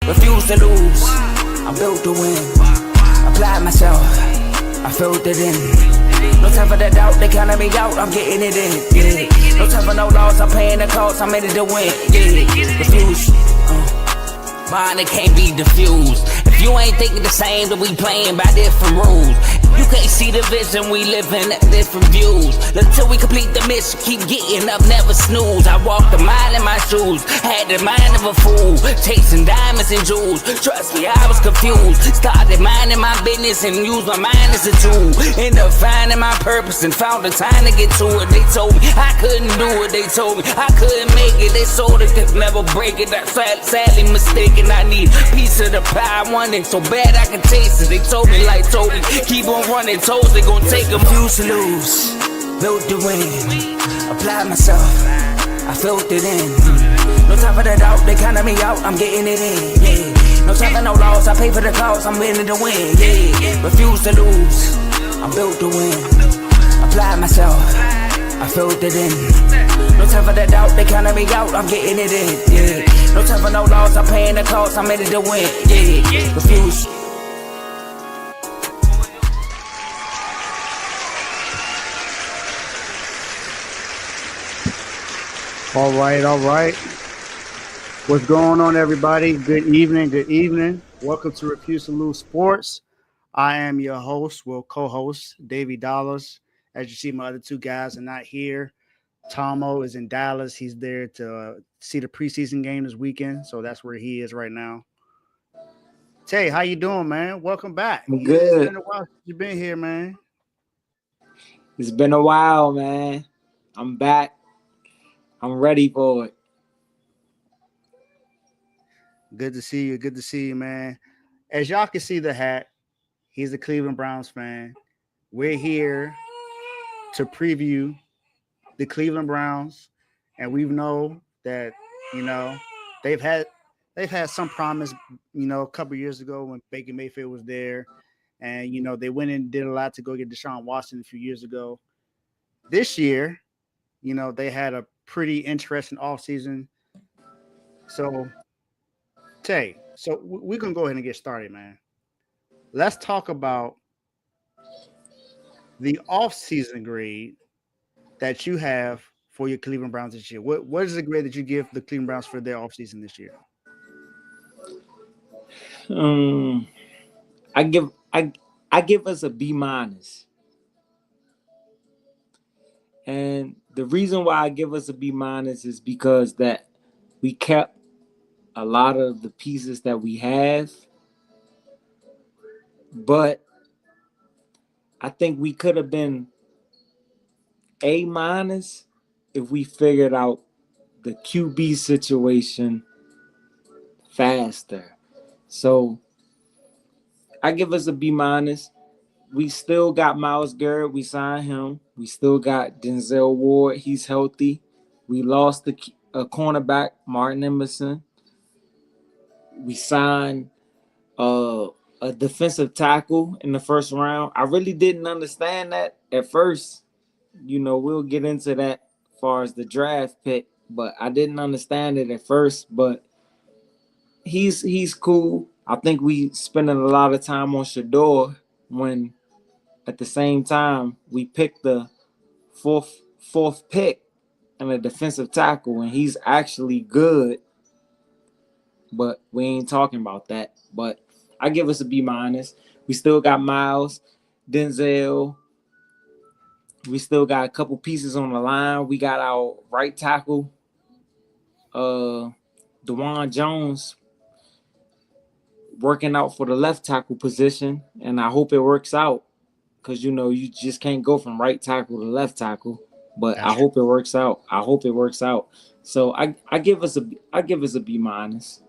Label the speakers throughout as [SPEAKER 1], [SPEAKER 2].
[SPEAKER 1] Refuse to lose, I'm built to win. Apply myself, I filled it in. No time for the doubt, they counting me out, I'm getting it in. Yeah. No time for no loss, I'm paying the cost, I'm in it to win. Yeah. Refuse, mine it can't be diffused. If you ain't thinking the same, then we playing by different rules. You can't see the vision, we living at different views. Until we complete the mission, keep getting up, never snooze. I walked a mile in my shoes, had the mind of a fool, chasing diamonds and jewels. Trust me, I was confused. Started minding my business and used my mind as a tool. Ended up finding my purpose and found the time to get to it. They told me I couldn't do it, they told me I couldn't make it. They sold it, could never break it. That's sadly mistaken. I need a piece of the pie, I want it so bad I can taste it. They told me like Toby, keep on running, toes they gon' take them. Refuse to lose, built to win. Apply myself, I filled it in. No time for the doubt, they counting me out, I'm getting it in. Yeah. No time for no loss, I pay for the cost, I'm winning to win. Yeah. Refuse to lose, I'm built to win. Apply myself, I filled it in. No time for the doubt, they counting me out, I'm getting it in. Yeah. No time for no loss, I'm paying the cost, I'm in it to win. Yeah. Refuse.
[SPEAKER 2] All right. What's going on, everybody? Good evening. Welcome to Refuse to Lose Sports. I am your host, co-host, Davey Dollars. As you see, my other two guys are not here. Tomo is in Dallas. He's there to see the preseason game this weekend, so that's where he is right now. Tay, how you doing, man? Welcome back.
[SPEAKER 3] I'm good.
[SPEAKER 2] It's been a while since you've been here, man.
[SPEAKER 3] It's been a while, man. I'm back. I'm ready for it.
[SPEAKER 2] Good to see you, man. As y'all can see the hat, he's a Cleveland Browns fan. We're here to preview the Cleveland Browns, and we know that they've had some promise. A couple years ago when Baker Mayfield was there, and they went and did a lot to go get Deshaun Watson a few years ago. This year, they had a pretty interesting offseason. So, Tay, we're gonna go ahead and get started, man. Let's talk about the offseason grade that you have for your Cleveland Browns this year. What is the grade that you give the Cleveland Browns for their offseason this year?
[SPEAKER 3] I give us a B minus. And the reason why I give us a B minus is because that we kept a lot of the pieces that we have, but I think we could have been A minus if we figured out the QB situation faster. So I give us a B minus. We still got Myles Garrett. We signed him. We still got Denzel Ward. He's healthy. We lost a cornerback, Martin Emerson. We signed a defensive tackle in the first round. I really didn't understand that at first. We'll get into that as far as the draft pick, but I didn't understand it at first. But he's cool. I think we spending a lot of time on Shador when at the same time we picked the fourth pick and a defensive tackle, and he's actually good. But we ain't talking about that. But I give us a B minus. We still got Myles, Denzel. We still got a couple pieces on the line. We got our right tackle, DeJuan Jones, working out for the left tackle position, and I hope it works out because you just can't go from right tackle to left tackle. But I hope it works out. So I give us a B minus.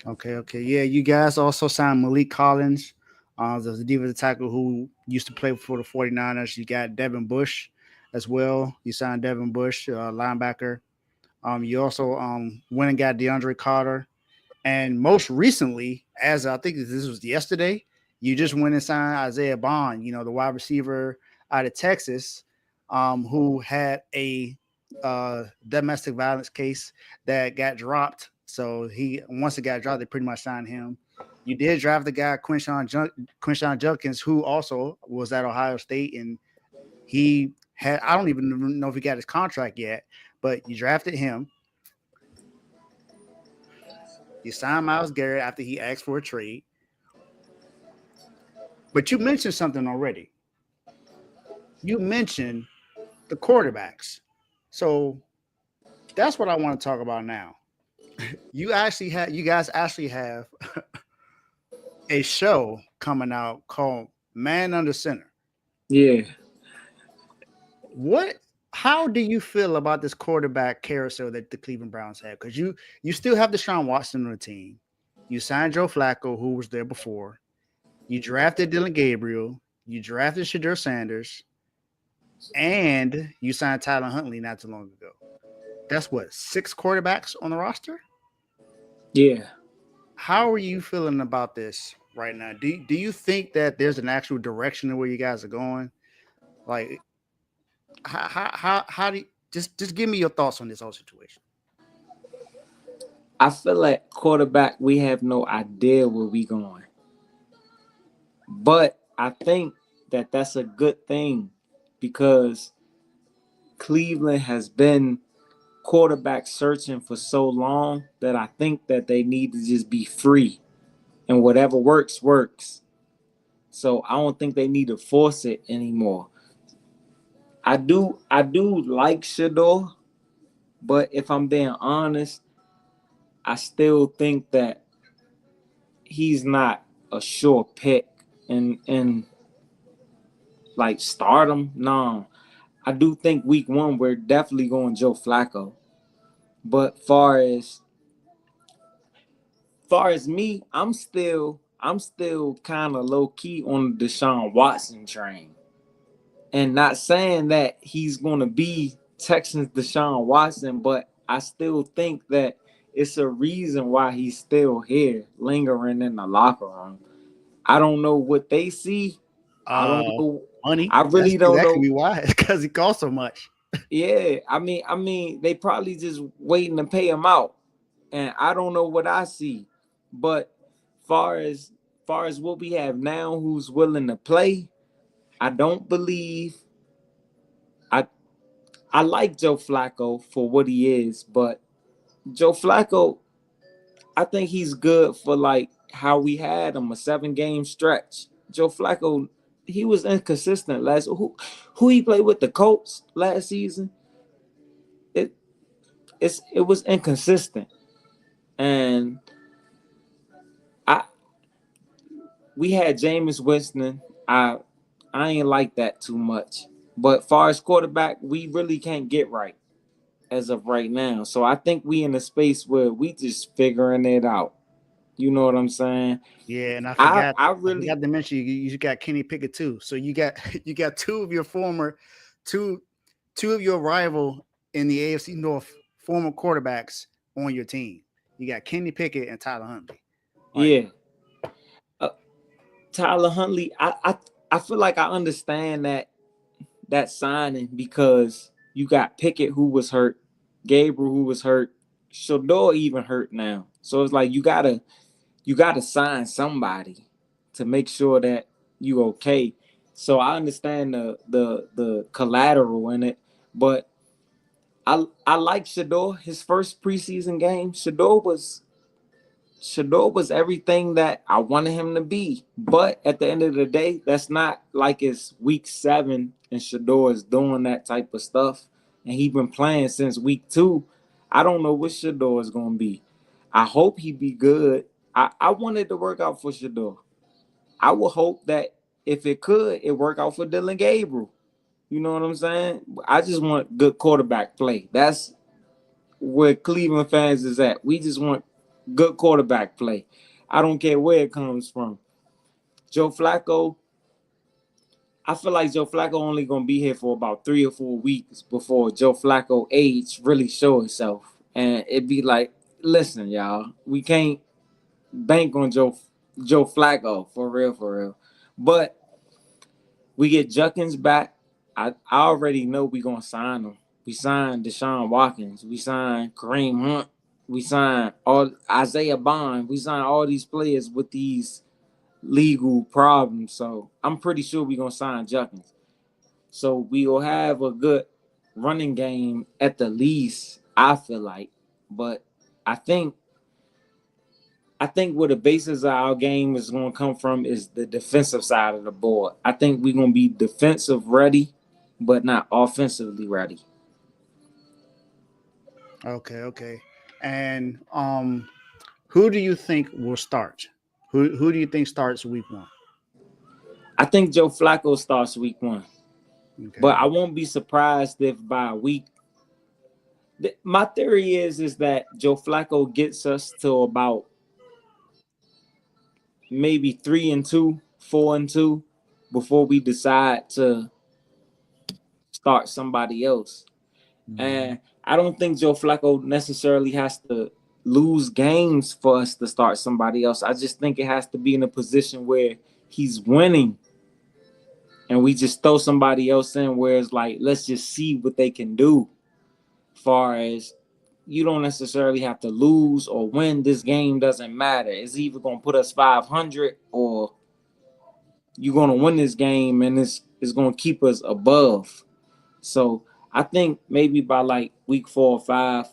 [SPEAKER 2] Okay. Yeah, you guys also signed Malik Collins, the defensive tackle who used to play for the 49ers. You got Devin Bush as well. You signed Devin Bush, linebacker. You also went and got DeAndre Carter. And most recently, as I think this was yesterday, you just went and signed Isaiah Bond, the wide receiver out of Texas, who had a domestic violence case that got dropped So he once it got dropped, they pretty much signed him. You did draft the guy Quinshawn Judkins, who also was at Ohio State, and he had I don't even know if he got his contract yet, but you drafted him. You signed Myles Garrett after he asked for a trade. But you mentioned something already. You mentioned the quarterbacks. So that's what I want to talk about now. You guys actually have a show coming out called Man Under Center.
[SPEAKER 3] Yeah.
[SPEAKER 2] What how do you feel about this quarterback carousel that the Cleveland Browns have? Because you still have Deshaun Watson on the team. You signed Joe Flacco, who was there before. You drafted Dylan Gabriel. You drafted Shadur Sanders. And you signed Tyler Huntley not too long ago. That's what, 6 quarterbacks on the roster?
[SPEAKER 3] Yeah.
[SPEAKER 2] How are you feeling about this right now? Do you think that there's an actual direction of where you guys are going? Like, how do you, just give me your thoughts on this whole situation?
[SPEAKER 3] I feel like quarterback, we have no idea where we going. But I think that that's a good thing because Cleveland has been quarterback searching for so long that I think that they need to just be free and whatever works, works. So I don't think they need to force it anymore. I do like Shador, but if I'm being honest, I still think that he's not a sure pick and like stardom. No. I do think week one we're definitely going Joe Flacco. But far as me, I'm still kind of low key on the Deshaun Watson train. And not saying that he's gonna be Texans Deshaun Watson, but I still think that it's a reason why he's still here, lingering in the locker room. I don't know what they see. I don't
[SPEAKER 2] Uh,
[SPEAKER 3] know.
[SPEAKER 2] Money.
[SPEAKER 3] I
[SPEAKER 2] That's
[SPEAKER 3] really don't
[SPEAKER 2] exactly
[SPEAKER 3] know.
[SPEAKER 2] why. It's because he costs so much.
[SPEAKER 3] Yeah, I mean, they probably just waiting to pay him out, and I don't know what I see. But far as far as what we have now, who's willing to play, I don't believe. I I like Joe Flacco for what he is, but Joe Flacco, I think he's good for like how we had him, a 7 game stretch. Joe Flacco, he was inconsistent last. Who he played with, the Colts last season? It it was inconsistent, and I we had Jameis Winston. I ain't like that too much. But far as quarterback, we really can't get right as of right now. So I think we in a space where we just figuring it out. You know what I'm saying?
[SPEAKER 2] Yeah, and
[SPEAKER 3] I
[SPEAKER 2] I
[SPEAKER 3] really,
[SPEAKER 2] forgot to mention you got Kenny Pickett too. So you got you got two two of your rival in the AFC North former quarterbacks on your team. You got Kenny Pickett and Tyler Huntley. Like,
[SPEAKER 3] yeah. Uh, Tyler Huntley, I feel like I understand that signing because you got Pickett who was hurt, Gabriel who was hurt, Shador even hurt now. So it's like you gotta sign somebody to make sure that you okay. So I understand the collateral in it, but I like Shador. His first preseason game, Shador was everything that I wanted him to be. But at the end of the day, that's not like it's week 7 and Shador is doing that type of stuff. And he been playing since week 2. I don't know what Shador is gonna be. I hope he be good. I wanted to work out for Shador. I would hope that if it could, it work out for Dylan Gabriel. You know what I'm saying? I just want good quarterback play. That's where Cleveland fans is at. We just want good quarterback play. I don't care where it comes from. Joe Flacco, I feel like Joe Flacco only gonna be here for about 3 or 4 weeks before Joe Flacco age really show itself. And it'd be like, listen, y'all, we can't bank on Joe Flacco for real, for real. But we get Juckins back. I already know we gonna sign him. We signed Deshaun Watkins. We signed Kareem Hunt. We signed all Isaiah Bond. We signed all these players with these legal problems. So I'm pretty sure we're gonna sign Juckins. So we will have a good running game at the least, I feel like. But I think I think where the basis of our game is going to come from is the defensive side of the board. I think we're going to be defensive ready, but not offensively ready.
[SPEAKER 2] Okay. And who do you think will start? Who do you think starts week 1?
[SPEAKER 3] I think Joe Flacco starts week 1, but
[SPEAKER 2] Okay.
[SPEAKER 3] I won't be surprised if by week. My theory is that Joe Flacco gets us to about maybe 3-2, 4-2 before we decide to start somebody else.
[SPEAKER 2] Mhm.
[SPEAKER 3] And I don't think Joe Flacco necessarily has to lose games for us to start somebody else. I just think it has to be in a position where he's winning and we just throw somebody else in where it's like, let's just see what they can do. Far as you don't necessarily have to lose or win, this game doesn't matter. It's either going to put us 500 or you're going to win this game and it's going to keep us above. So I think maybe by like week 4 or 5.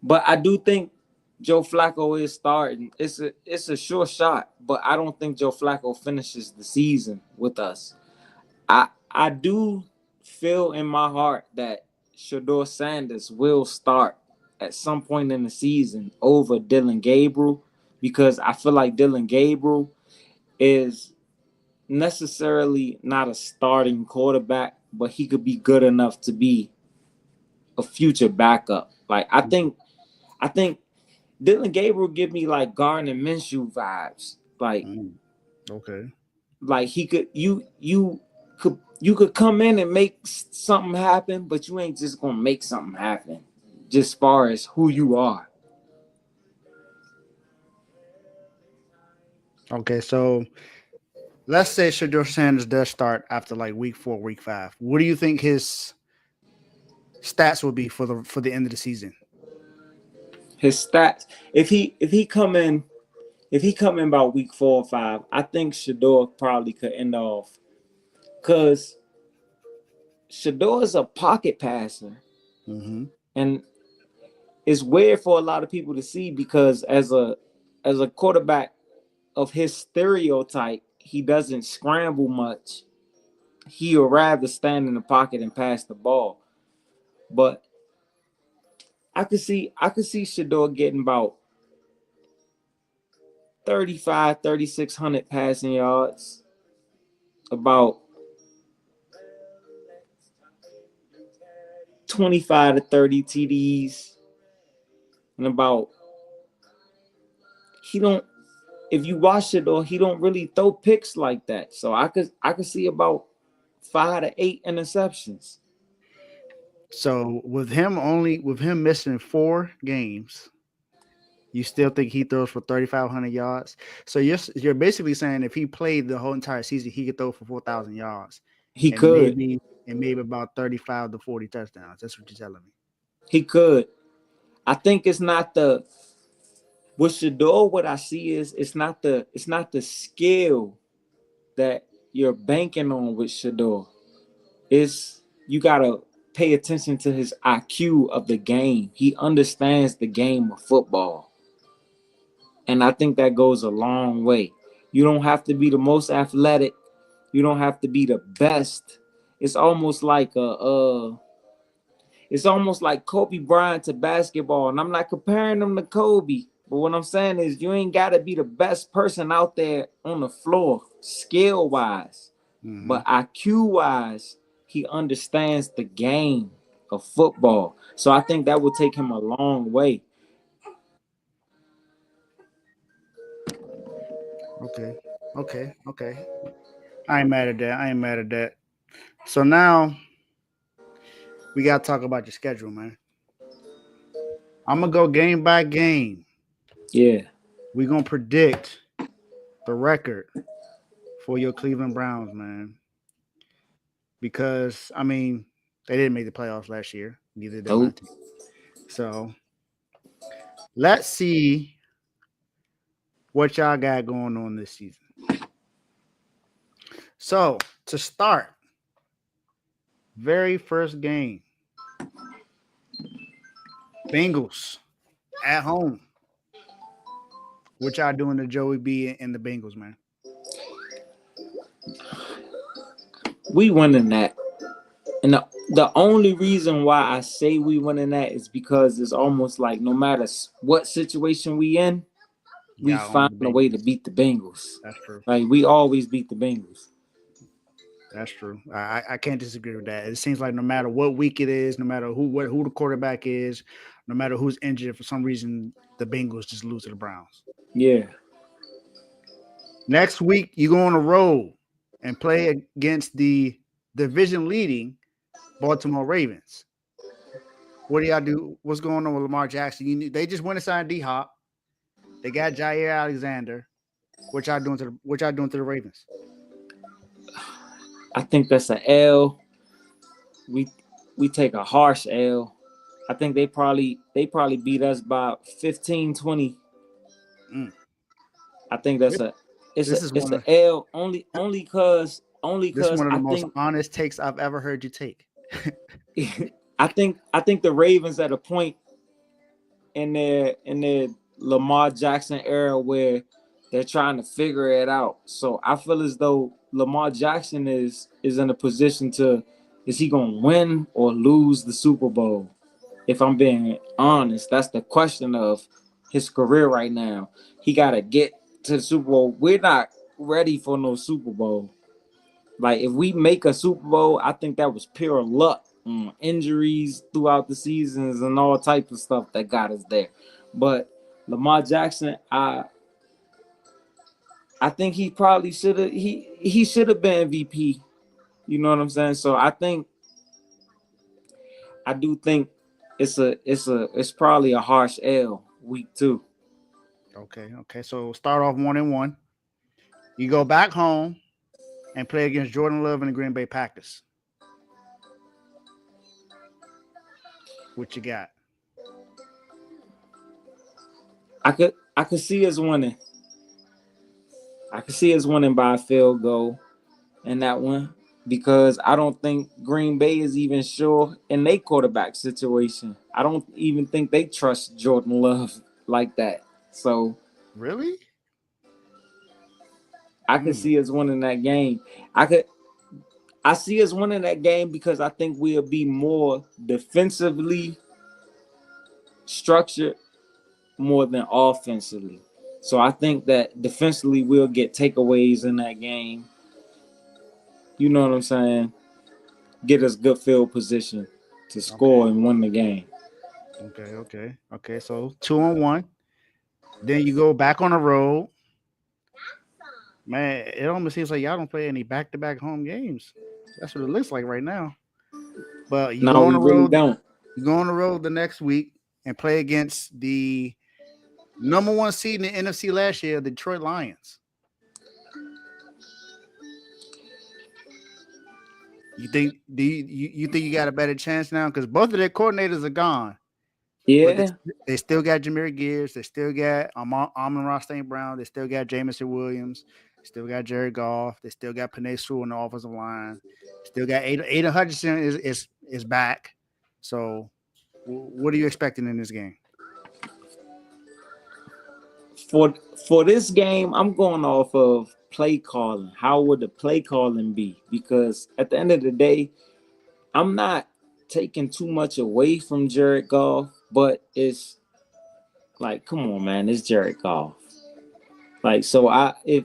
[SPEAKER 3] But I do think Joe Flacco is starting. It's a sure shot, but I don't think Joe Flacco finishes the season with us. I do feel in my heart that Shador Sanders will start at some point in the season over Dylan Gabriel because I feel like Dylan Gabriel is necessarily not a starting quarterback, but he could be good enough to be a future backup. Like I think Dylan Gabriel give me like Gardner Minshew vibes.
[SPEAKER 2] Mm. Okay.
[SPEAKER 3] Like he could you could come in and make something happen, but you ain't just gonna make something happen. Just far as who you are.
[SPEAKER 2] Okay. So let's say Shador Sanders does start after like week 4, week 5. What do you think his stats will be for the end of the season?
[SPEAKER 3] His stats. If he come in about week 4 or 5, I think Shador probably could end off because Shador is a pocket passer,
[SPEAKER 2] Mm-hmm.
[SPEAKER 3] and it's weird for a lot of people to see because as a quarterback of his stereotype, he doesn't scramble much. He'll rather stand in the pocket and pass the ball. But I could see Shador getting about 35, 3,600 passing yards, about 25 to 30 TDs, and about he don't if you watch it or he don't really throw picks like that. So I could see about 5 to 8 interceptions.
[SPEAKER 2] So with him missing 4 games, you still think he throws for 3,500 yards? So you're basically saying if he played the whole entire season, he could throw for 4,000 yards
[SPEAKER 3] He
[SPEAKER 2] and
[SPEAKER 3] could.
[SPEAKER 2] maybe about 35 to 40 touchdowns. That's what you're telling me.
[SPEAKER 3] He could. I think it's not the with Shador, what I see is it's not the skill that you're banking on with Shador. It's you gotta pay attention to his IQ of the game. He understands the game of football. And I think that goes a long way. You don't have to be the most athletic. You don't have to be the best. It's almost like it's almost like Kobe Bryant to basketball. And I'm not comparing them to Kobe. But what I'm saying is you ain't gotta be the best person out there on the floor, skill wise.
[SPEAKER 2] Mm-hmm.
[SPEAKER 3] But IQ wise, he understands the game of football. So I think that would take him a long way.
[SPEAKER 2] Okay. Okay. I ain't mad at that. I ain't mad at that. So now we gotta talk about your schedule, man. I'm gonna go game by game.
[SPEAKER 3] Yeah.
[SPEAKER 2] We're gonna predict the record for your Cleveland Browns, man. Because I mean, they didn't make the playoffs last year. Neither did my
[SPEAKER 3] Nope.
[SPEAKER 2] team. So let's see what y'all got going on this season. So to start, very first game, Bengals at home. What y'all doing to Joey B and the Bengals, man?
[SPEAKER 3] We winning that. And the only reason why I say we winning that is because it's almost like no matter what situation we in, we
[SPEAKER 2] Y'all on
[SPEAKER 3] find
[SPEAKER 2] the
[SPEAKER 3] a way
[SPEAKER 2] Bengals.
[SPEAKER 3] to beat the Bengals.
[SPEAKER 2] That's true.
[SPEAKER 3] Like we always beat the Bengals.
[SPEAKER 2] That's true. I can't disagree with that. It seems like no matter what week it is, no matter who the quarterback is, no matter who's injured, for some reason the Bengals just lose to the Browns.
[SPEAKER 3] Yeah.
[SPEAKER 2] Next week you go on the road and play against the division leading Baltimore Ravens. What do y'all do? What's going on with Lamar Jackson? They just went and signed D Hop. They got Jair Alexander. What y'all doing to the Ravens?
[SPEAKER 3] I think that's an L. We take a harsh L. I think they probably beat us by 15, 20.
[SPEAKER 2] Mm.
[SPEAKER 3] I think that's
[SPEAKER 2] This is
[SPEAKER 3] it's
[SPEAKER 2] one
[SPEAKER 3] a
[SPEAKER 2] of
[SPEAKER 3] L only cause
[SPEAKER 2] this is one of the
[SPEAKER 3] I
[SPEAKER 2] most
[SPEAKER 3] think
[SPEAKER 2] honest takes I've ever heard you take.
[SPEAKER 3] I think the Ravens at a point in their Lamar Jackson era where they're trying to figure it out. So I feel as though Lamar Jackson is in a position to, is he gonna win or lose the Super Bowl? If I'm being honest, that's the question of his career right now. He gotta get to the Super Bowl. We're not ready for no Super Bowl. Like if we make a Super Bowl, I think that was pure luck, injuries throughout the seasons and all types of stuff that got us there. But Lamar Jackson, I think he probably should have he should have been MVP. You know what I'm saying? So I do think it's probably a harsh L week 2.
[SPEAKER 2] Okay. So start off 1-1. You go back home and play against Jordan Love and the Green Bay Packers. What you got?
[SPEAKER 3] I could see us winning. I could see us winning by a field goal in that one because I don't think Green Bay is even sure in their quarterback situation. I don't even think they trust Jordan Love like that. So
[SPEAKER 2] Really?
[SPEAKER 3] I could see us winning that game. I see us winning that game because I think we'll be more defensively structured more than offensively. So I think that defensively we'll get takeaways in that game. You know what I'm saying? Get us good field position to score and win the game.
[SPEAKER 2] Okay. So 2-1. Then you go back on the road. Man, it almost seems like y'all don't play any back-to-back home games. That's what it looks like right now. But you
[SPEAKER 3] No,
[SPEAKER 2] go on
[SPEAKER 3] we
[SPEAKER 2] the
[SPEAKER 3] really
[SPEAKER 2] road.
[SPEAKER 3] don't.
[SPEAKER 2] You go on the road the next week and play against the number 1 seed in the NFC last year, the Detroit Lions. You think you got a better chance now? Because both of their coordinators are gone. But
[SPEAKER 3] Yeah.
[SPEAKER 2] they still got Jameer Gibbs. They still got Amon-Ra St. Brown. They still got Jameson Williams. Still got Jared Goff. They still got Penei Sewell on the offensive line. Still got Aiden Hutchinson is back. So, what are you expecting in this game?
[SPEAKER 3] For this game, I'm going off of play calling. How would the play calling be? Because at the end of the day, I'm not taking too much away from Jared Goff, but it's like, come on, man, it's Jared Goff. Like, so if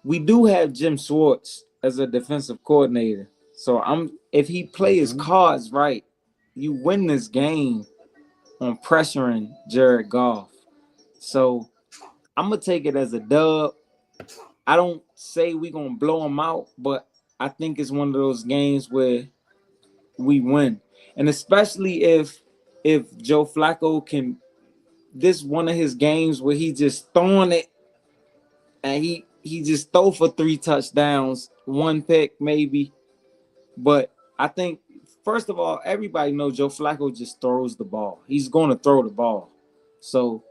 [SPEAKER 3] we do have Jim Schwartz as a defensive coordinator, so if he plays his cards right, you win this game on pressuring Jared Goff. So I'm gonna take it as a dub. I don't say we're gonna blow him out, but I think it's one of those games where we win. And especially if Joe Flacco can, this one of his games where he just throwing it and he just throw for 3 touchdowns, 1 pick maybe. But I think first of all, everybody knows Joe Flacco just throws the ball. He's going to throw the ball. So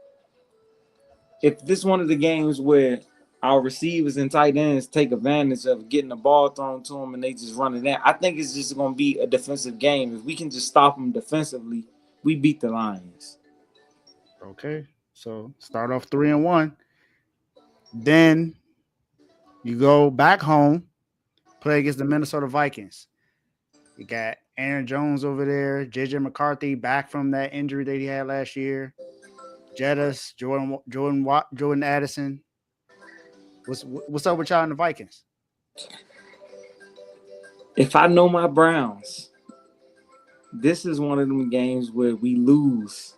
[SPEAKER 3] if this one of the games where our receivers and tight ends take advantage of getting the ball thrown to them and they just run it in, I think it's just going to be a defensive game. If we can just stop them defensively, we beat the Lions.
[SPEAKER 2] Okay. So start off 3-1. Then you go back home, play against the Minnesota Vikings. You got Aaron Jones over there, JJ McCarthy back from that injury that he had last year. Jettis, Jordan Addison. What's up with y'all in the Vikings?
[SPEAKER 3] If I know my Browns, this is one of them games where we lose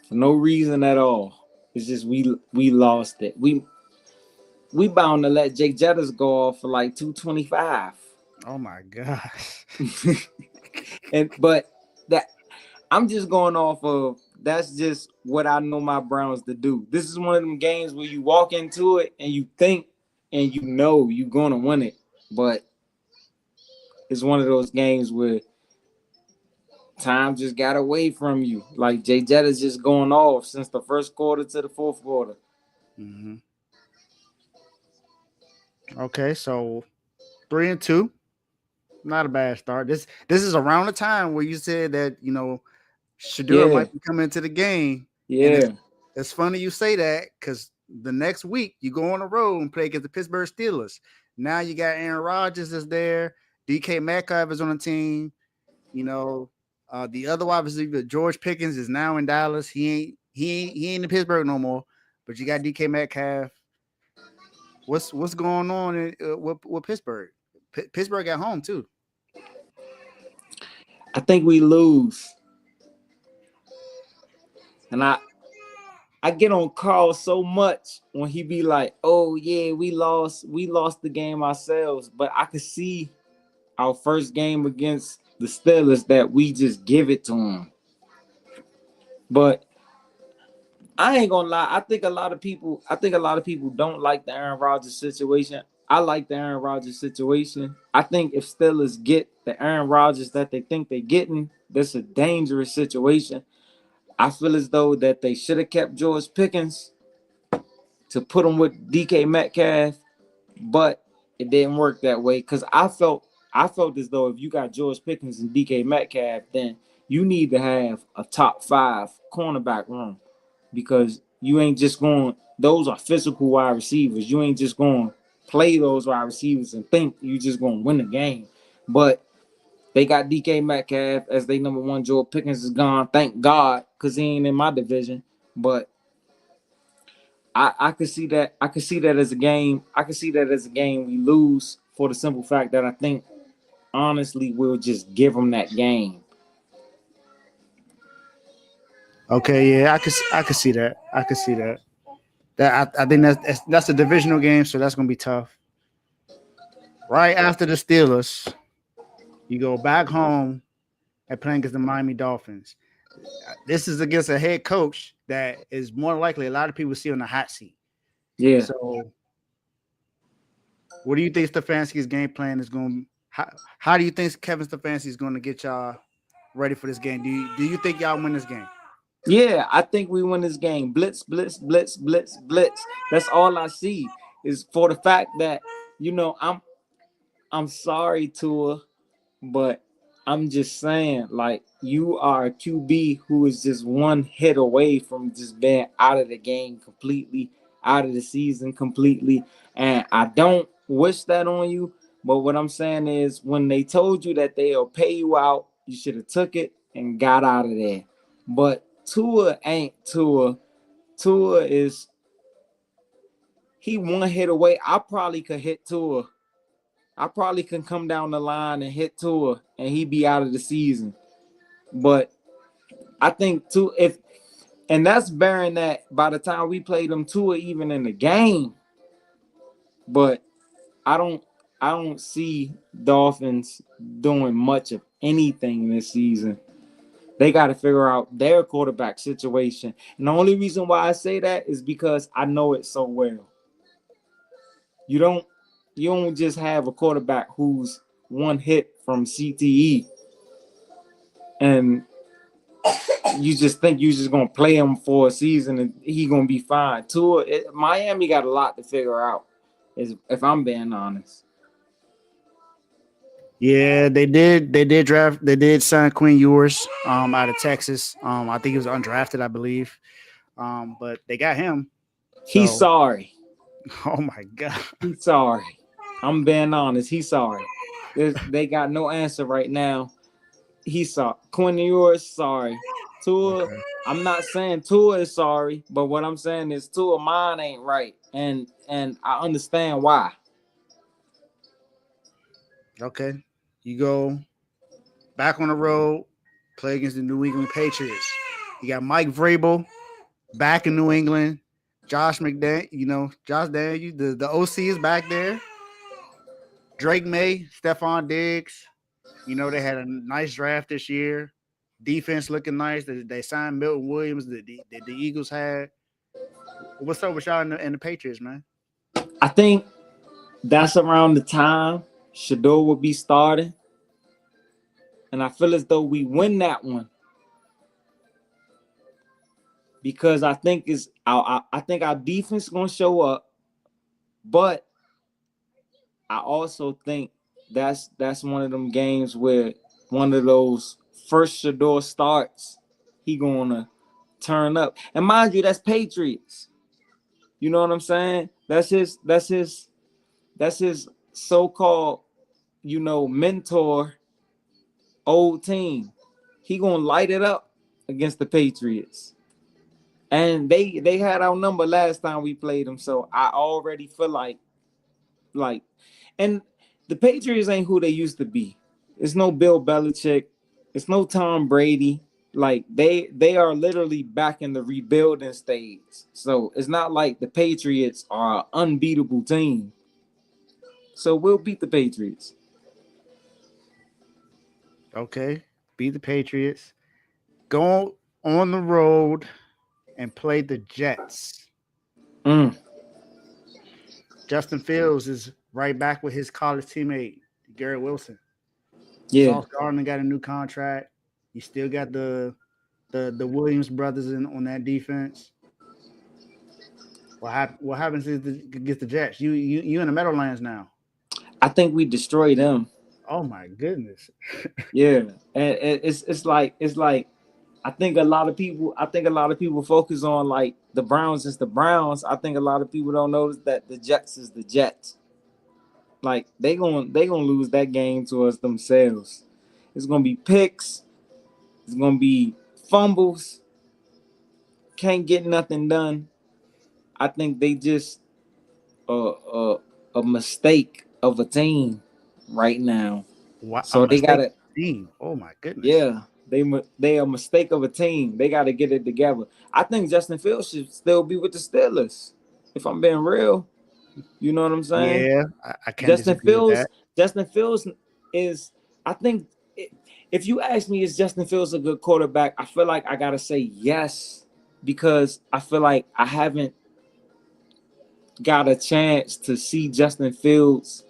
[SPEAKER 3] for no reason at all. It's just we lost it. We bound to let Jake Jettis go off for like 225.
[SPEAKER 2] Oh my gosh.
[SPEAKER 3] But that I'm just going off of that's just what I know my Browns to do. This is one of them games where you walk into it and you think and you know you're gonna win it, but it's one of those games where time just got away from you. Like Jay Jett is just going off since the first quarter to the fourth quarter.
[SPEAKER 2] Mm-hmm. Okay, so 3-2. Not a bad start. This is around the time where you said that Shadura
[SPEAKER 3] Yeah,
[SPEAKER 2] might be coming into the game, and
[SPEAKER 3] yeah.
[SPEAKER 2] it's funny you say that because the next week you go on the road and play against the Pittsburgh Steelers. Now you got Aaron Rodgers is there, DK Metcalf is on the team. The other wide receiver George Pickens is now in Dallas. He ain't in Pittsburgh no more. But you got DK Metcalf. What's going on with Pittsburgh? Pittsburgh at home too.
[SPEAKER 3] I think we lose. And I get on Carl so much when he be like, "Oh yeah, we lost the game ourselves." But I could see our first game against the Steelers that we just give it to them. But I ain't gonna lie. I think a lot of people don't like the Aaron Rodgers situation. I like the Aaron Rodgers situation. I think if Steelers get the Aaron Rodgers that they think they're getting, that's a dangerous situation. I feel as though that they should have kept George Pickens to put him with DK Metcalf, but it didn't work that way because I felt as though if you got George Pickens and DK Metcalf, then you need to have a top 5 cornerback room because you ain't just going. Those are physical wide receivers. You ain't just going to play those wide receivers and think you just going to win the game. But they got DK Metcalf as they number one. George Pickens is gone. Thank God, because he ain't in my division. But I could see that. I could see that as a game. I could see that as a game we lose for the simple fact that I think honestly we'll just give them that game.
[SPEAKER 2] Okay, yeah, I could see that. I could see that. I think that's a divisional game, so that's gonna be tough. Right after the Steelers, you go back home and playing against the Miami Dolphins. This is against a head coach that is more likely a lot of people see on the hot seat.
[SPEAKER 3] Yeah.
[SPEAKER 2] So, what do you think Stefanski's game plan is going? How do you think Kevin Stefanski is going to get y'all ready for this game? Do you think y'all win this game?
[SPEAKER 3] Yeah, I think we win this game. Blitz, blitz, blitz, blitz, blitz. That's all I see is for the fact that I'm sorry, Tua, but I'm just saying, like, you are a QB who is just one hit away from just being out of the game completely, out of the season completely. And I don't wish that on you. But what I'm saying is when they told you that they'll pay you out, you should have took it and got out of there. But Tua ain't Tua. Tua is he one hit away. I probably could hit Tua. I probably can come down the line and hit Tua and he be out of the season. But I think and that's bearing that by the time we played them Tua even in the game. But I don't see Dolphins doing much of anything this season. They got to figure out their quarterback situation. And the only reason why I say that is because I know it so well. You don't just have a quarterback who's one hit from CTE and you just think you just gonna play him for a season and he gonna be fine. Miami got a lot to figure out. If I'm being honest.
[SPEAKER 2] Yeah, they did. They did draft. They did sign Quinn Ewers out of Texas. I think he was undrafted, I believe. But they got him.
[SPEAKER 3] He's
[SPEAKER 2] So,
[SPEAKER 3] sorry.
[SPEAKER 2] oh my god.
[SPEAKER 3] He's sorry. I'm being honest. He's sorry. They got no answer right now. He's sorry. Quinn Ewers, sorry. Tua,
[SPEAKER 2] Okay.
[SPEAKER 3] I'm not saying Tua is sorry, but what I'm saying is Tua mine ain't right, and I understand why.
[SPEAKER 2] Okay. You go back on the road, play against the New England Patriots. You got Mike Vrabel back in New England. Josh McDaniel, Josh Daniel, the OC is back there. Drake May, Stephon Diggs. They had a nice draft this year. Defense looking nice. They signed Milton Williams that the Eagles had. What's up with y'all and the Patriots, man?
[SPEAKER 3] I think that's around the time Shador will be starting, and I feel as though we win that one because I think I think our defense is gonna show up, but I also think that's one of them games where one of those first Shador starts, he gonna turn up. And mind you, that's Patriots. You know what I'm saying? That's his so-called, mentor, old team. He gonna light it up against the Patriots. And they had our number last time we played them. So I already feel like and the Patriots ain't who they used to be. It's no Bill Belichick. It's no Tom Brady. Like they are literally back in the rebuilding stage. So it's not like the Patriots are an unbeatable team. So we'll beat the Patriots.
[SPEAKER 2] Okay. Beat the Patriots. Go on the road and play the Jets.
[SPEAKER 3] Mm,
[SPEAKER 2] Justin Fields is right back with his college teammate, Garrett Wilson.
[SPEAKER 3] yeah.
[SPEAKER 2] Sauce Gardner got a new contract. You still got the Williams brothers on that defense. What happens is against the Jets? You in the Meadowlands now.
[SPEAKER 3] I think we destroy them.
[SPEAKER 2] Oh my goodness.
[SPEAKER 3] Yeah. And it's like I think a lot of people focus on like the Browns is the Browns. I think a lot of people don't notice that the Jets is the Jets. Like they gonna lose that game to us themselves. It's gonna be picks. It's gonna be fumbles. Can't get nothing done. I think they just a mistake of a team right now.
[SPEAKER 2] A
[SPEAKER 3] So they
[SPEAKER 2] mistake
[SPEAKER 3] gotta,
[SPEAKER 2] team. Oh my goodness.
[SPEAKER 3] yeah, they a mistake of a team. They gotta get it together. I think Justin Fields should still be with the Steelers. If I'm being real, you know what I'm saying?
[SPEAKER 2] Yeah, I can't
[SPEAKER 3] Justin
[SPEAKER 2] disagree with
[SPEAKER 3] Fields,
[SPEAKER 2] that.
[SPEAKER 3] Justin Fields is, I think, if you ask me, is Justin Fields a good quarterback? I feel like I gotta say yes because I feel like I haven't got a chance to see Justin Fields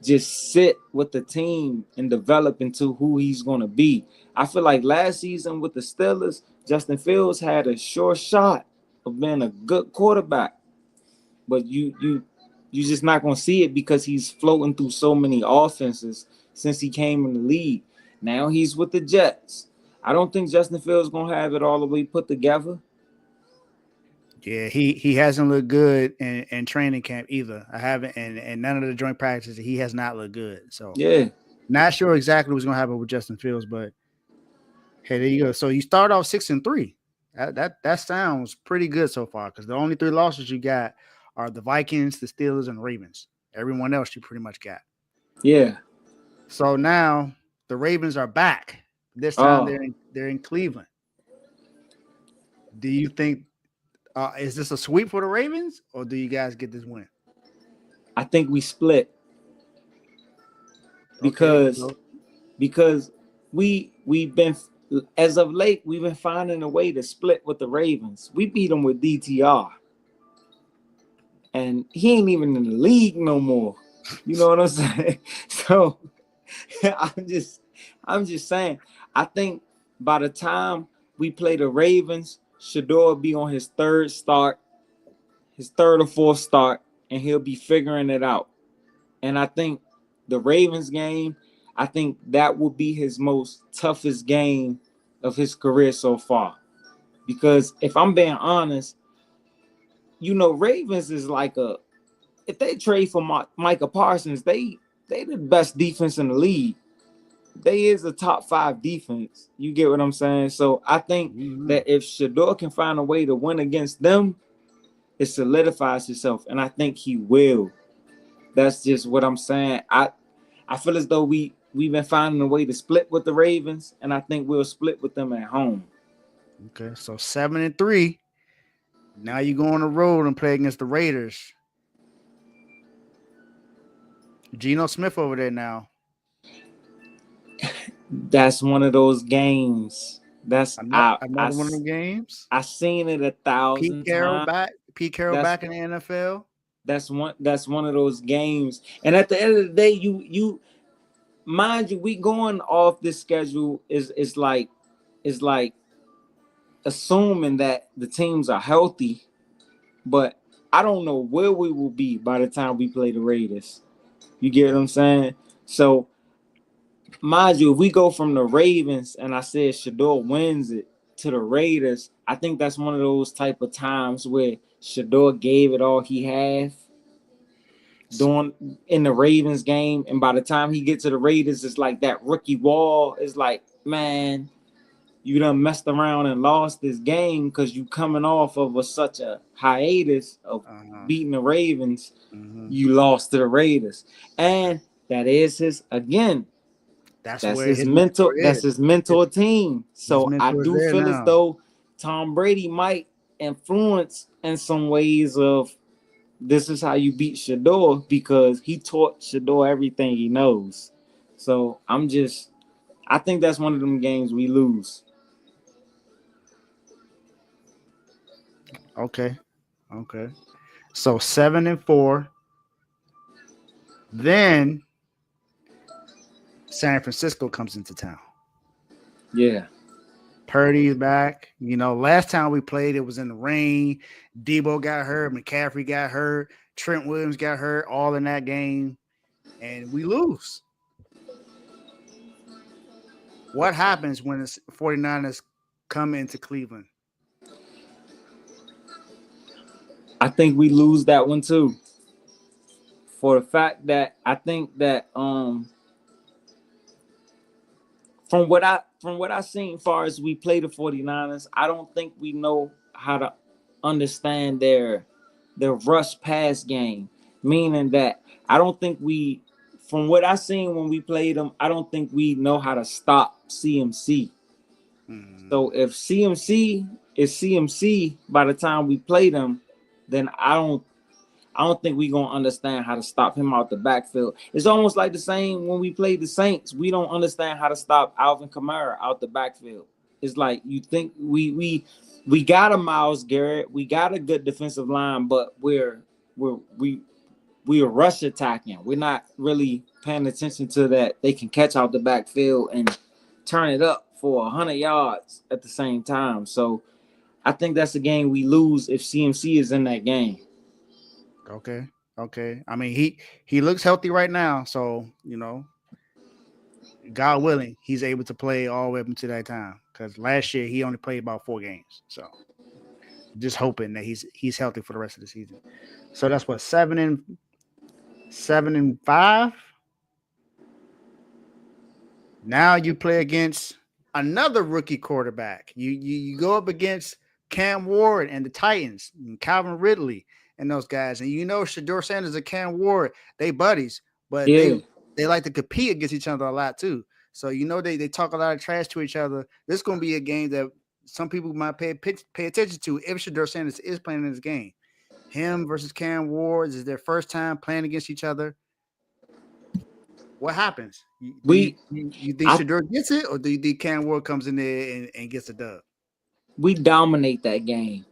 [SPEAKER 3] just sit with the team and develop into who he's gonna be. I feel like last season with the Steelers, Justin Fields had a sure shot of being a good quarterback, but you just not gonna see it because he's floating through so many offenses since he came in the league. Now he's with the Jets. I don't think Justin Fields gonna have it all the way put together.
[SPEAKER 2] Yeah, he hasn't looked good in training camp either. I haven't, and none of the joint practices he has not looked good. So
[SPEAKER 3] Yeah,
[SPEAKER 2] not sure exactly what's gonna happen with Justin Fields, but hey, there you go. So you start off 6-3. That sounds pretty good so far because the only 3 losses you got are the Vikings, the Steelers, and the Ravens. Everyone else you pretty much got.
[SPEAKER 3] yeah.
[SPEAKER 2] So now the Ravens are back. This time
[SPEAKER 3] Oh,
[SPEAKER 2] they're in Cleveland. Do you think is this a sweep for the Ravens, or do you guys get this win?
[SPEAKER 3] I think we split
[SPEAKER 2] Okay,
[SPEAKER 3] because we've been, as of late, we've been finding a way to split with the Ravens. We beat them with DTR, and he ain't even in the league no more. You know what I'm saying? So I'm just saying. I think by the time we play the Ravens, Shador will be on his third start, his third or fourth start, and he'll be figuring it out. And I think the Ravens game, I think that will be his most toughest game of his career so far. Because if I'm being honest, Ravens is like if they trade for Micah Parsons, they the best defense in the league. They is a top 5 defense. You get what I'm saying? So I think that if Shador can find a way to win against them, it solidifies himself, and I think he will. That's just what I'm saying. I feel as though we've been finding a way to split with the Ravens, and I think we'll split with them at home.
[SPEAKER 2] Okay, so 7-3. Now you go on the road and play against the Raiders. Geno Smith over there now.
[SPEAKER 3] That's one of those games. That's
[SPEAKER 2] another one of the games.
[SPEAKER 3] I seen it 1,000 times.
[SPEAKER 2] Pete Carroll back in the NFL.
[SPEAKER 3] That's one of those games. And at the end of the day, you mind you, we going off this schedule is like assuming that the teams are healthy, but I don't know where we will be by the time we play the Raiders. You get what I'm saying? So mind you, if we go from the Ravens and I said Shador wins it to the Raiders, I think that's one of those type of times where Shador gave it all he had in the Ravens game, and by the time he gets to the Raiders, it's like that rookie wall is like, man, you done messed around and lost this game because you coming off of such a hiatus of beating the Ravens. You lost to the Raiders, and that is his again. That's his mentor. That's his mentor team. So I do feel as though Tom Brady might influence in some ways of this is how you beat Shador because he taught Shador everything he knows. So I think that's one of them games we lose.
[SPEAKER 2] Okay. So 7-4. Then San Francisco comes into town.
[SPEAKER 3] Yeah.
[SPEAKER 2] Purdy's back. Last time we played, it was in the rain. Debo got hurt. McCaffrey got hurt. Trent Williams got hurt all in that game. And we lose. What happens when the 49ers come into Cleveland?
[SPEAKER 3] I think we lose that one too. For the fact that I think that from what I seen far as we play the 49ers, I don't think we know how to understand their rush pass game. Meaning that I don't think from what I seen when we played them, I don't think we know how to stop CMC. So if CMC is CMC by the time we play them, then I don't think we're gonna understand how to stop him out the backfield. It's almost like the same when we played the Saints. We don't understand how to stop Alvin Kamara out the backfield. It's like you think we got a Myles Garrett, we got a good defensive line, but we're rush attacking. We're not really paying attention to that. They can catch out the backfield and turn it up for 100 yards at the same time. So I think that's a game we lose if CMC is in that game.
[SPEAKER 2] Okay. I mean, he looks healthy right now, so God willing, he's able to play all the way up until that time. Because last year he only played about 4 games, so just hoping that he's healthy for the rest of the season. So that's what 7-5. Now you play against another rookie quarterback. You go up against Cam Ward and the Titans and Calvin Ridley and those guys. And Shador Sanders and Cam Ward, they buddies, but they like to compete against each other a lot too. So they talk a lot of trash to each other. This is going to be a game that some people might pay attention to if Shador Sanders is playing in this game. Him versus Cam Ward is their first time playing against each other. What happens? You think Shador gets it, or do you think Cam Ward comes in there and gets a dub?
[SPEAKER 3] We dominate that game.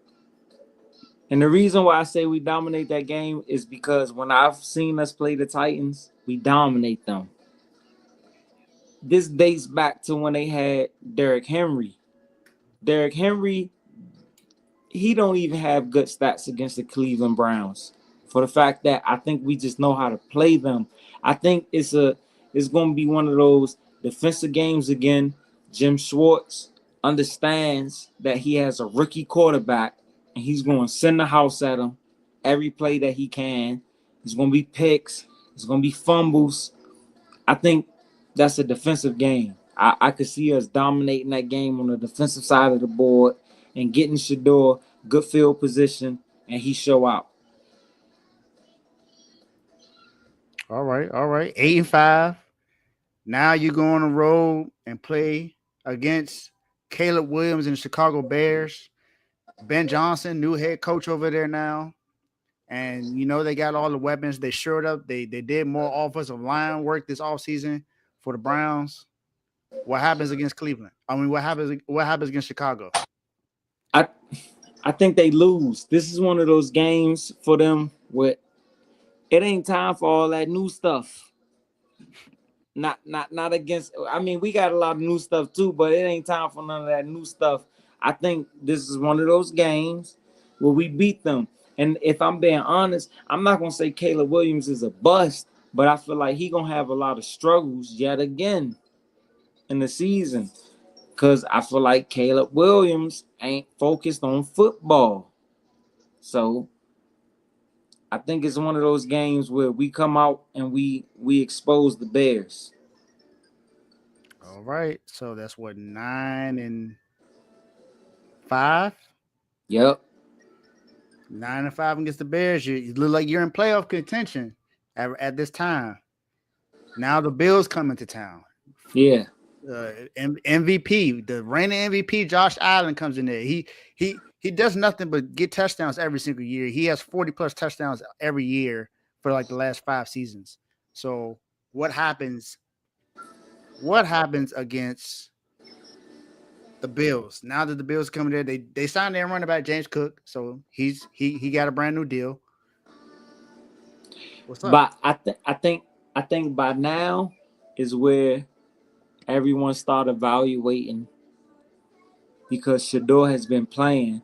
[SPEAKER 3] And the reason why I say we dominate that game is because when I've seen us play the Titans, we dominate them. This dates back to when they had Derrick Henry. Derrick Henry, he don't even have good stats against the Cleveland Browns. For the fact that I think we just know how to play them. I think it's going to be one of those defensive games again. Jim Schwartz understands that he has a rookie quarterback, and he's going to send the house at him every play that he can. It's going to be picks. It's going to be fumbles. I think that's a defensive game. I could see us dominating that game on the defensive side of the board and getting Shador good field position, and he show out.
[SPEAKER 2] All right, all right. 8-5. Now you go on the road and play against Caleb Williams and the Chicago Bears. Ben Johnson, new head coach over there now. And you know they got all the weapons. They shored up. They did more offensive line work this offseason for the Browns. What happens against Cleveland? I mean, what happens against Chicago?
[SPEAKER 3] I think they lose. This is one of those games for them where it ain't time for all that new stuff. Not against. I mean, we got a lot of new stuff too, but it ain't time for none of that new stuff. I think this is one of those games where we beat them. And if I'm being honest, I'm not gonna say Caleb Williams is a bust, but I feel like he gonna have a lot of struggles yet again in the season. Cause I feel like Caleb Williams ain't focused on football. So I think it's one of those games where we come out and we expose the Bears.
[SPEAKER 2] All right. So that's what, 9-5?
[SPEAKER 3] Yep.
[SPEAKER 2] 9-5 against the Bears. You look like you're in playoff contention at this time. Now the Bills come into town.
[SPEAKER 3] Yeah.
[SPEAKER 2] MVP, the reigning MVP, Josh Allen comes in there. He does nothing but get touchdowns every single year. He has 40 plus touchdowns every year for like the last 5 seasons. So what happens against the Bills? Now that the Bills come there, they signed their running back James Cook, so he got a brand new deal. What's up?
[SPEAKER 3] But I think by now is where everyone started evaluating, because Shador has been playing.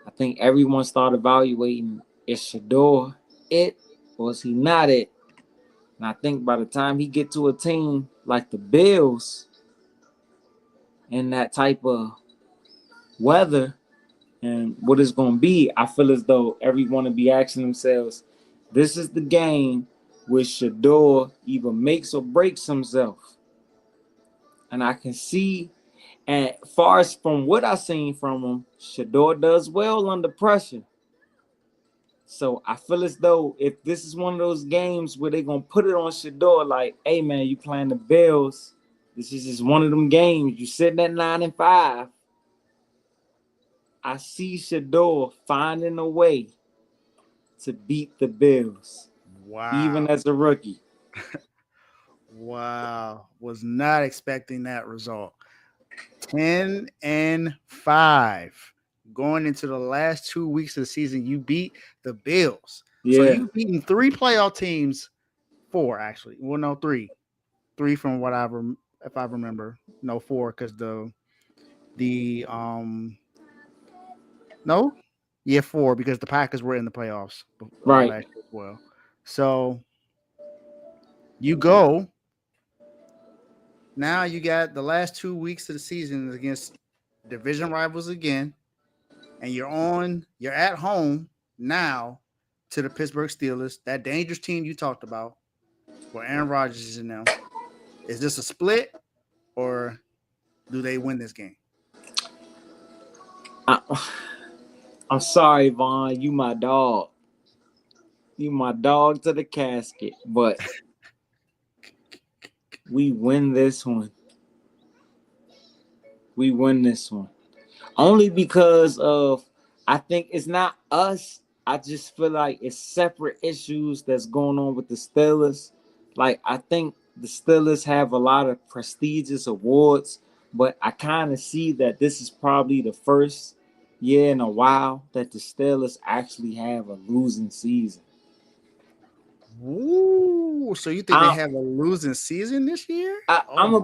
[SPEAKER 3] I think everyone started evaluating, is Shador it or is he not it? And I think by the time he get to a team like the Bills in that type of weather and what it's going to be, I feel as though everyone will be asking themselves, this is the game where Shador either makes or breaks himself. And I can see, and far as from what I've seen from him, Shador does well under pressure. So I feel as though if this is one of those games where they're going to put it on Shador, like, hey, man, you playing the Bills. This is just one of them games. You sitting at 9-5. I see Shador finding a way to beat the Bills.
[SPEAKER 2] Wow.
[SPEAKER 3] Even as a rookie.
[SPEAKER 2] Wow. Was not expecting that result. 10-5. Going into the last 2 weeks of the season, you beat the Bills.
[SPEAKER 3] Yeah.
[SPEAKER 2] So you've beaten 3 playoff teams. 4, actually. Well, no, 3. 3 from what if I remember. No, 4, because no? Yeah, 4, because the Packers were in the playoffs
[SPEAKER 3] right
[SPEAKER 2] last year as well. So you go. Now you got the last 2 weeks of the season against division rivals again, and you're at home now to the Pittsburgh Steelers, that dangerous team you talked about, where Aaron Rodgers is in them. Is this a split, or do they win this game?
[SPEAKER 3] I'm sorry, Vaughn. You my dog. You my dog to the casket, but we win this one. We win this one. Only because of, I think it's not us. I just feel like it's separate issues that's going on with the Steelers. Like, I think the Steelers have a lot of prestigious awards, but I kind of see that this is probably the first year in a while that the Steelers actually have a losing season.
[SPEAKER 2] Ooh, so you think they have a losing season this year?
[SPEAKER 3] I'm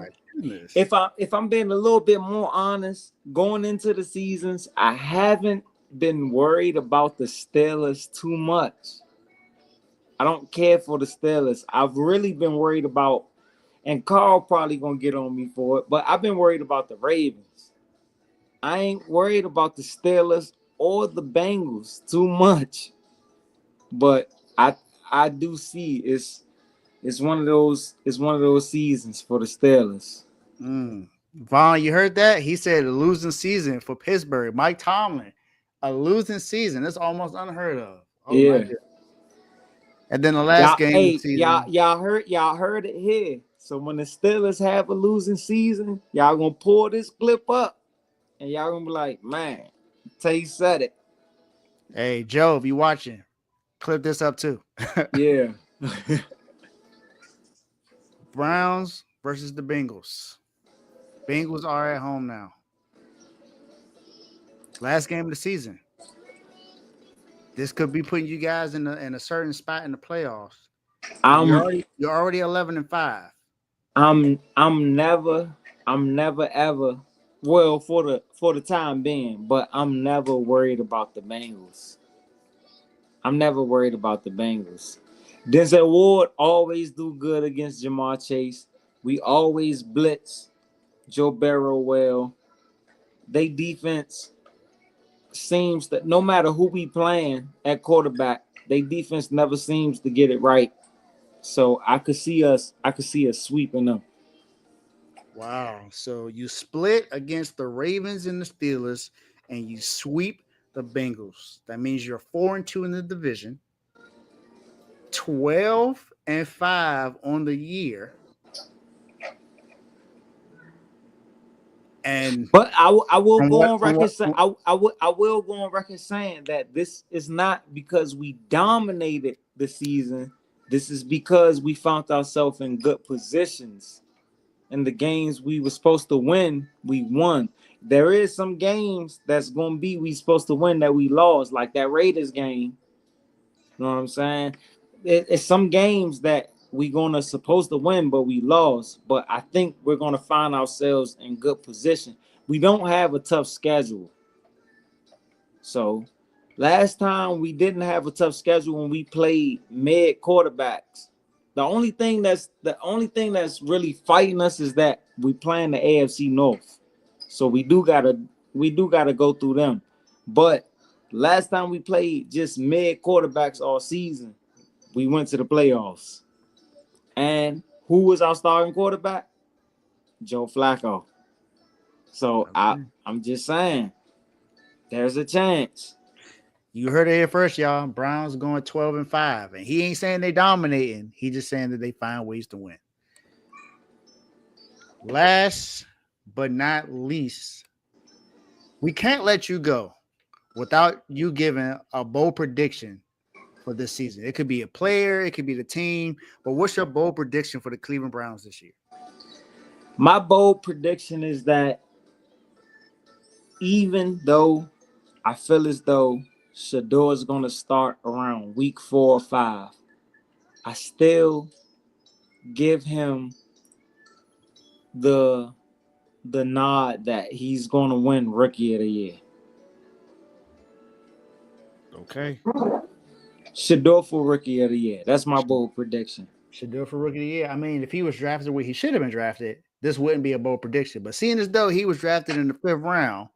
[SPEAKER 2] goodness.
[SPEAKER 3] If I'm being a little bit more honest, going into the seasons, I haven't been worried about the Steelers too much. I don't care for the Steelers. I've really been worried about, and Carl probably gonna get on me for it, but I've been worried about the Ravens. I ain't worried about the Steelers or the Bengals too much. But I do see it's one of those seasons for the Steelers.
[SPEAKER 2] Vaughn, you heard that? He said a losing season for Pittsburgh. Mike Tomlin, a losing season. That's almost unheard of. Oh my
[SPEAKER 3] Yeah.
[SPEAKER 2] goodness. And then the last game of the season.
[SPEAKER 3] Y'all heard it here. So when the Steelers have a losing season, y'all gonna pull this clip up and y'all gonna be like, man, Tay said it.
[SPEAKER 2] Hey, Joe, if you watching, clip this up too.
[SPEAKER 3] Yeah.
[SPEAKER 2] Browns versus the Bengals. Bengals are at home now. Last game of the season. This could be putting you guys in a certain spot in the playoffs.
[SPEAKER 3] I'm
[SPEAKER 2] You're already 11-5.
[SPEAKER 3] I'm never ever, well, for the time being, but I'm never worried about the Bengals. I'm never worried about the Bengals. Denzel Ward always do good against Jamar Chase. We always blitz Joe Burrow well. They defense seems that no matter who we playing at quarterback, they defense never seems to get it right. So I could see us sweeping them.
[SPEAKER 2] Wow. So you split against the Ravens and the Steelers, and you sweep the Bengals. That means you're 4-2 in the division, 12-5 on the year. And
[SPEAKER 3] But I will
[SPEAKER 2] from
[SPEAKER 3] go
[SPEAKER 2] what
[SPEAKER 3] on
[SPEAKER 2] from what
[SPEAKER 3] record saying I will go on record saying that this is not because we dominated the season. This is because we found ourselves in good positions. And the games we were supposed to win, we won. There is some games that's gonna be we supposed to win that we lost, like that Raiders game. You know what I'm saying? It's some games that we gonna supposed to win, but we lost. But I think we're gonna find ourselves in good position. We don't have a tough schedule. So last time we didn't have a tough schedule when we played mid quarterbacks. The only thing that's really fighting us is that we playing the AFC North. So we do gotta go through them. But last time we played just mid quarterbacks all season, we went to the playoffs. And who was our starting quarterback? Joe Flacco. So I'm just saying, there's a chance.
[SPEAKER 2] you heard it here first, y'all. Browns going 12-5. And he ain't saying they dominating. He just saying that they find ways to win. Last but not least, we can't let you go without you giving a bold prediction for this season. It could be a player, it could be the team, but what's your bold prediction for the Cleveland Browns this year?
[SPEAKER 3] My bold prediction is that even though I feel as though Shador is going to start around week 4 or 5, I still give him the nod that he's going to win Rookie of the Year.
[SPEAKER 2] Okay.
[SPEAKER 3] Shador for Rookie of the Year. That's my bold prediction.
[SPEAKER 2] Should do it for Rookie of the Year. I mean, if he was drafted where he should have been drafted, this wouldn't be a bold prediction. But seeing as though he was drafted in the 5th round,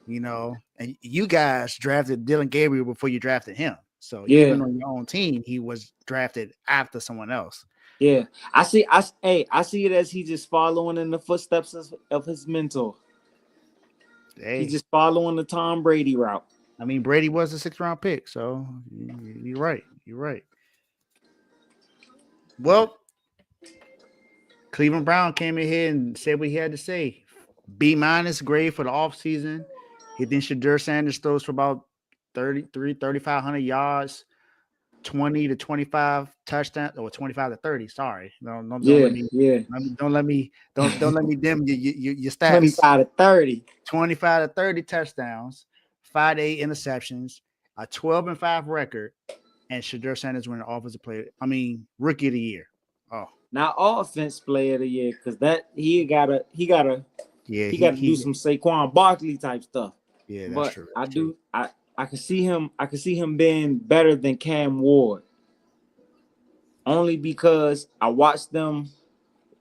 [SPEAKER 2] and you guys drafted Dylan Gabriel before you drafted him. So
[SPEAKER 3] Yeah.
[SPEAKER 2] even on your own team, he was drafted after someone else.
[SPEAKER 3] Yeah. I see it as he just following in the footsteps of his mentor.
[SPEAKER 2] Hey,
[SPEAKER 3] He's just following the Tom Brady route.
[SPEAKER 2] I mean, Brady was a 6th round pick, so you're right. You're right. Well, Cleveland Brown came in here and said what he had to say. B- grade for the offseason. He thinks Shadur Sanders throws for about 3,500 yards, 20 to 25 touchdowns, or 25 to 30. Sorry. Don't let me dim your stats.
[SPEAKER 3] 25 to 30.
[SPEAKER 2] 25 to 30 touchdowns, 5 to 8 interceptions, a 12-5 record, and Shadur Sanders winning offensive player. I mean, Rookie of the Year. Oh,
[SPEAKER 3] not offense player of the year, because that he gotta
[SPEAKER 2] Yeah,
[SPEAKER 3] do some Saquon Barkley type stuff.
[SPEAKER 2] Yeah, that's
[SPEAKER 3] But
[SPEAKER 2] true.
[SPEAKER 3] I can see him being better than Cam Ward. Only because I watched them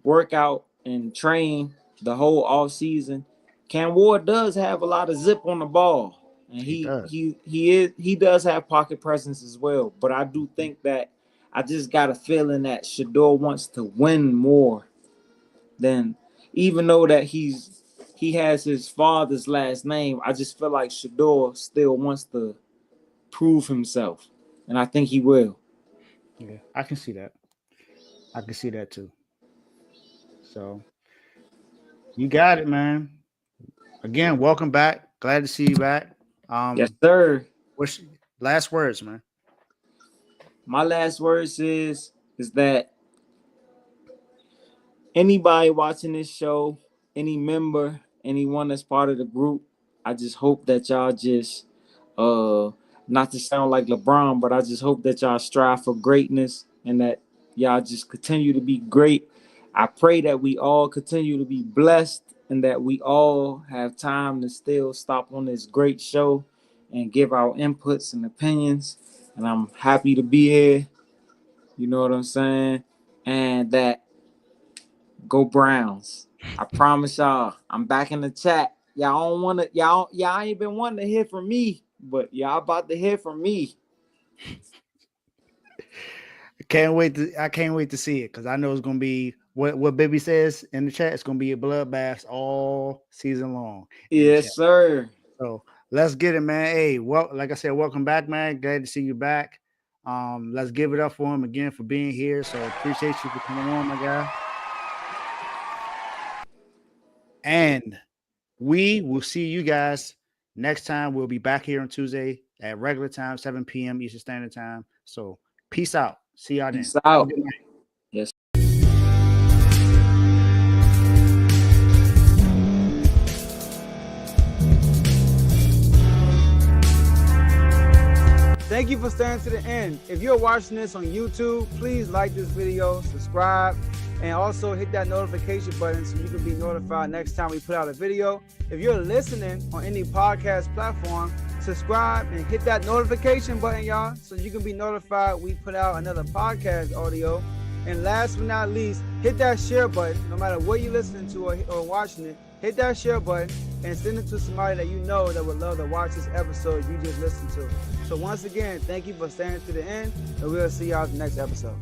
[SPEAKER 3] work out and train the whole off season. Cam Ward does have a lot of zip on the ball, and he does have pocket presence as well. But I do think that I just got a feeling that Shador wants to win more than, even though that he has his father's last name. I just feel like Shador still wants to prove himself, and I think he will.
[SPEAKER 2] Yeah, I can see that. I can see that too. So you got it, man. Again, welcome back. Glad to see you back.
[SPEAKER 3] Yes, sir.
[SPEAKER 2] What's last words, man?
[SPEAKER 3] My last words is that anybody watching this show, any member, anyone that's part of the group, I just hope that y'all just not to sound like LeBron, but I just hope that y'all strive for greatness and that y'all just continue to be great. I pray that we all continue to be blessed and that we all have time to still stop on this great show and give our inputs and opinions. And I'm happy to be here. You know what I'm saying? And that go Browns. I promise y'all, I'm back in the chat. Y'all don't want to, y'all ain't been wanting to hear from me, but y'all about to hear from me.
[SPEAKER 2] I can't wait to see it because I know it's gonna be what Baby says in the chat. It's gonna be a bloodbath all season long.
[SPEAKER 3] Yes, sir.
[SPEAKER 2] So let's get it, man. Hey, well, like I said, welcome back, man. Glad to see you back. Let's give it up for him again for being here. So appreciate you for coming on, my guy. And we will see you guys next time. We'll be back here on Tuesday at regular time, 7 p.m. Eastern Standard Time. So peace out. See y'all then.
[SPEAKER 3] Peace out. Yes.
[SPEAKER 4] Thank you for staying to the end. If you're watching this on YouTube, please like this video, subscribe, and also hit that notification button so you can be notified next time we put out a video. If you're listening on any podcast platform, subscribe and hit that notification button, y'all, so you can be notified we put out another podcast audio. And last but not least, hit that share button. No matter what you're listening to or watching it, hit that share button and send it to somebody that you know that would love to watch this episode you just listened to. So once again, thank you for staying to the end, and we'll see y'all in the next episode.